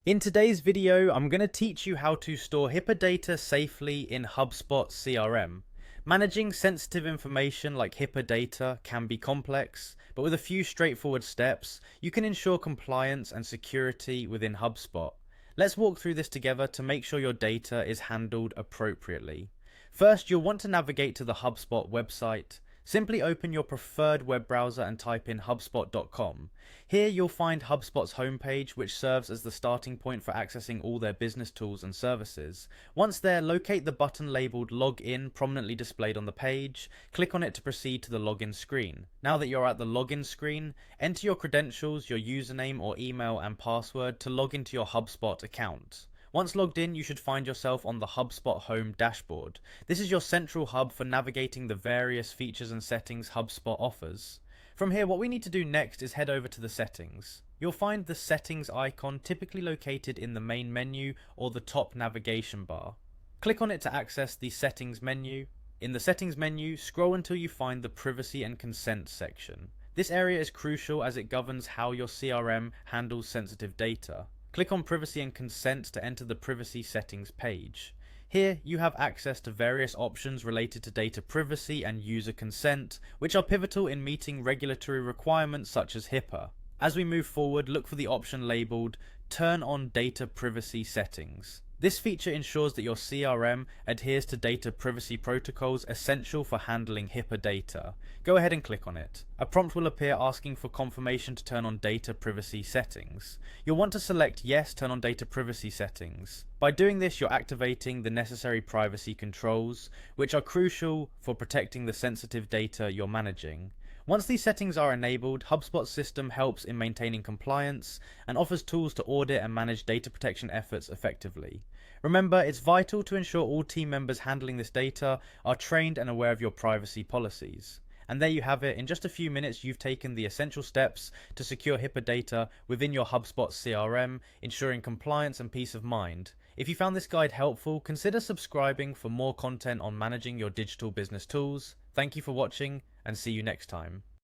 In today's video, I'm going to teach you how to store Hippa data safely in Hubspot CRM. Managing sensitive information like Hippa data can be complex, but with a few straightforward steps, you can ensure compliance and security within HubSpot. Let's walk through this together to make sure your data is handled appropriately. First, you'll want to navigate to the HubSpot website. Simply open your preferred web browser and type in hubspot.com. Here you'll find HubSpot's homepage, which serves as the starting point for accessing all their business tools and services. Once there, locate the button labeled Login prominently displayed on the page. Click on it to proceed to the login screen. Now that you're at the login screen, enter your credentials, your username or email and password to log into your HubSpot account. Once logged in, you should find yourself on the HubSpot Home dashboard. This is your central hub for navigating the various features and settings HubSpot offers. From here, what we need to do next is head over to the settings. You'll find the settings icon typically located in the main menu or the top navigation bar. Click on it to access the settings menu. In the settings menu, scroll until you find the privacy and consent section. This area is crucial as it governs how your CRM handles sensitive data. Click on Privacy and Consent to enter the Privacy Settings page. Here, you have access to various options related to data privacy and user consent, which are pivotal in meeting regulatory requirements such as Hippa. As we move forward, look for the option labeled Turn on Data Privacy Settings. This feature ensures that your CRM adheres to data privacy protocols essential for handling Hippa data. Go ahead and click on it. A prompt will appear asking for confirmation to turn on data privacy settings. You'll want to select Yes, turn on data privacy settings. By doing this, you're activating the necessary privacy controls, which are crucial for protecting the sensitive data you're managing. Once these settings are enabled, HubSpot's system helps in maintaining compliance and offers tools to audit and manage data protection efforts effectively. Remember, it's vital to ensure all team members handling this data are trained and aware of your privacy policies. And there you have it. In just a few minutes, you've taken the essential steps to secure Hippa data within your HubSpot CRM, ensuring compliance and peace of mind. If you found this guide helpful, consider subscribing for more content on managing your digital business tools. Thank you for watching, and see you next time.